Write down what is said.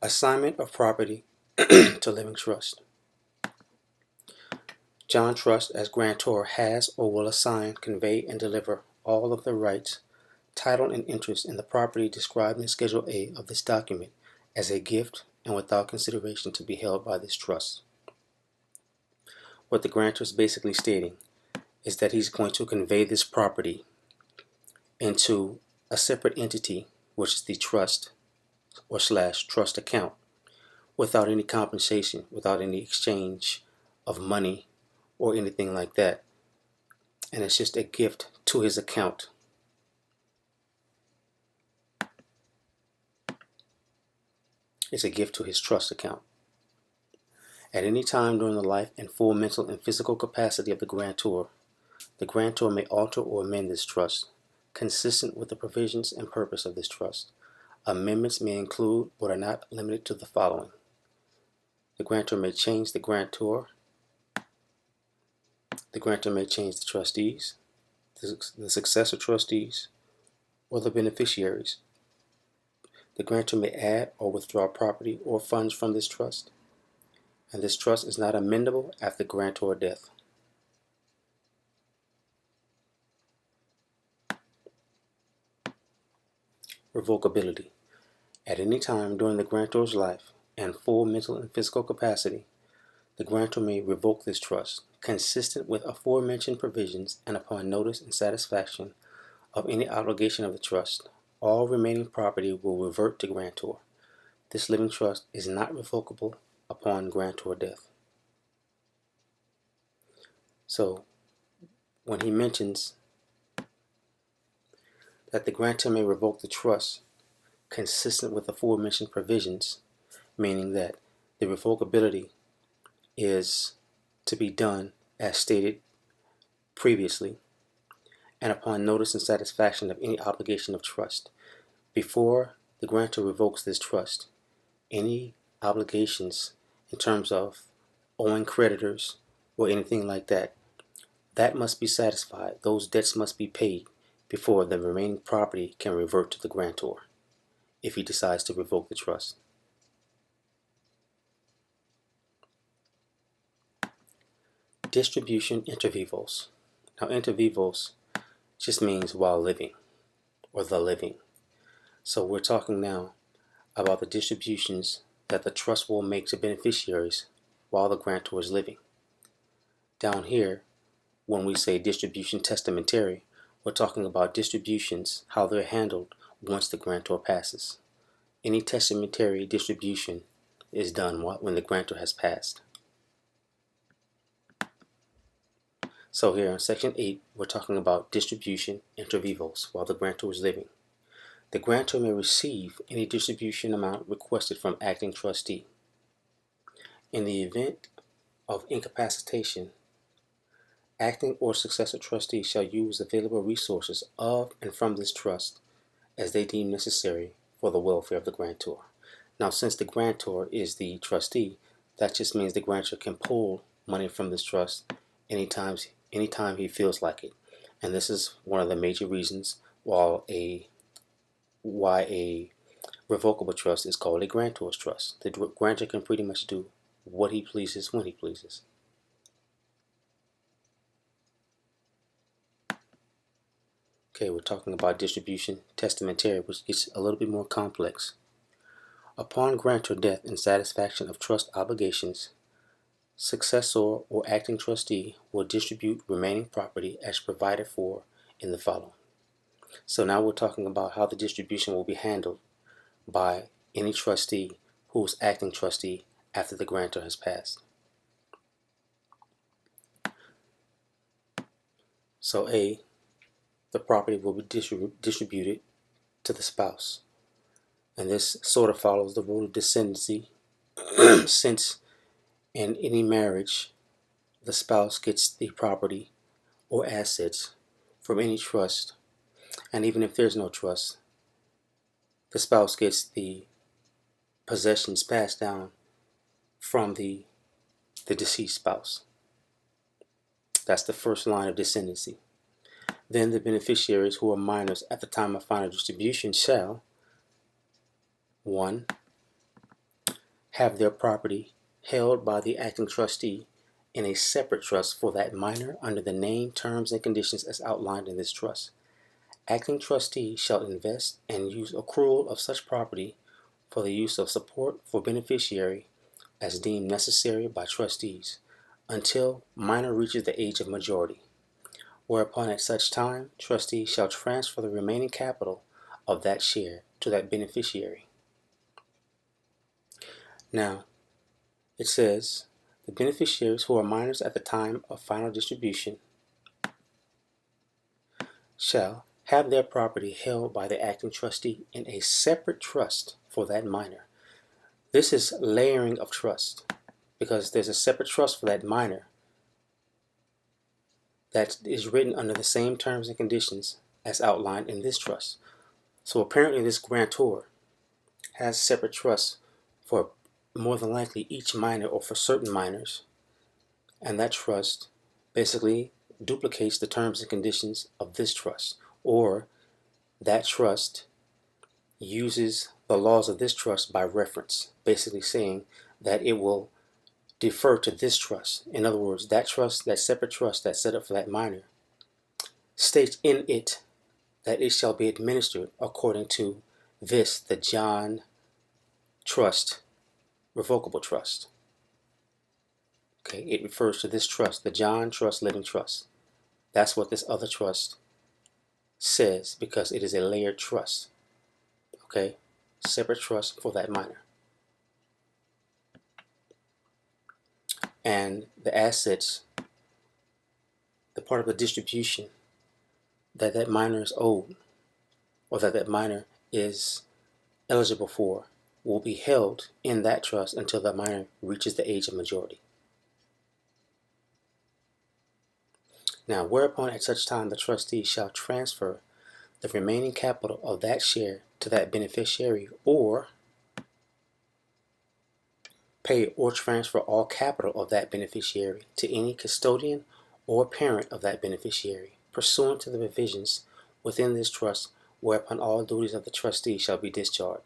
Assignment of property to living trust. John Trust, as grantor, has or will assign, convey, and deliver all of the rights, title, and interest in the property described in Schedule A of this document as a gift and without consideration to be held by this trust. What the grantor is basically stating is that he's going to convey this property into a separate entity, which is the trust or / trust account, without any compensation, without any exchange of money or anything like that. And it's just a gift to his account. It's a gift to his trust account. At any time during the life and full mental and physical capacity of the grantor may alter or amend this trust, consistent with the provisions and purpose of this trust. Amendments may include, but are not limited to, the following. The grantor may change the grantor. The grantor may change the trustees, the successor trustees, or the beneficiaries. The grantor may add or withdraw property or funds from this trust, and this trust is not amendable after grantor death. Revocability. At any time during the grantor's life and full mental and physical capacity, the grantor may revoke this trust, consistent with aforementioned provisions, and upon notice and satisfaction of any obligation of the trust, all remaining property will revert to grantor. This living trust is not revocable upon grantor death. So, when he mentions that the grantor may revoke the trust consistent with aforementioned provisions, meaning that the revocability is to be done as stated previously, and upon notice and satisfaction of any obligation of trust. Before the grantor revokes this trust, any obligations in terms of owing creditors or anything like that, that must be satisfied. Those debts must be paid before the remaining property can revert to the grantor if he decides to revoke the trust. Distribution inter vivos. Now, inter vivos just means while living or the living. So we're talking now about the distributions that the trust will make to beneficiaries while the grantor is living. Down here, when we say distribution testamentary, we're talking about distributions, how they're handled once the grantor passes. Any testamentary distribution is done when the grantor has passed. So here in Section 8, we're talking about distribution inter vivos while the grantor is living. The grantor may receive any distribution amount requested from acting trustee. In the event of incapacitation, acting or successor trustee shall use available resources of and from this trust as they deem necessary for the welfare of the grantor. Now, since the grantor is the trustee, that just means the grantor can pull money from this trust anytime he feels like it. And this is one of the major reasons why a revocable trust is called a grantor's trust. The grantor can pretty much do what he pleases when he pleases. Okay, we're talking about distribution testamentary, which gets a little bit more complex. Upon grantor death and satisfaction of trust obligations, successor or acting trustee will distribute remaining property as provided for in the following. So now we're talking about how the distribution will be handled by any trustee who is acting trustee after the grantor has passed. So A, the property will be distributed to the spouse. And this sort of follows the rule of descendancy since in any marriage, the spouse gets the property or assets from any trust. And even if there's no trust, the spouse gets the possessions passed down from the deceased spouse. That's the first line of descendancy. Then the beneficiaries who are minors at the time of final distribution shall 1. have their property held by the acting trustee in a separate trust for that minor under the name, terms, and conditions as outlined in this trust. Acting trustee shall invest and use accrual of such property for the use of support for beneficiary as deemed necessary by trustees until minor reaches the age of majority, whereupon at such time trustee shall transfer the remaining capital of that share to that beneficiary. Now, it says the beneficiaries who are minors at the time of final distribution shall have their property held by the acting trustee in a separate trust for that minor. This is layering of trust because there's a separate trust for that minor that is written under the same terms and conditions as outlined in this trust. So apparently this grantor has separate trusts for more than likely each minor or for certain minors, and that trust basically duplicates the terms and conditions of this trust, or that trust uses the laws of this trust by reference, basically saying that it will defer to this trust. In other words, that trust, that separate trust that's set up for that minor, states in it that it shall be administered according to this, the John Trust, revocable trust. Okay, it refers to this trust, the John Trust Living Trust. That's what this other trust says because it is a layered trust. Okay, separate trust for that minor. And the assets, the part of the distribution that that minor is owed or that that minor is eligible for will be held in that trust until the minor reaches the age of majority. Now, whereupon at such time the trustee shall transfer the remaining capital of that share to that beneficiary, or pay or transfer all capital of that beneficiary to any custodian or parent of that beneficiary, pursuant to the provisions within this trust, whereupon all duties of the trustee shall be discharged.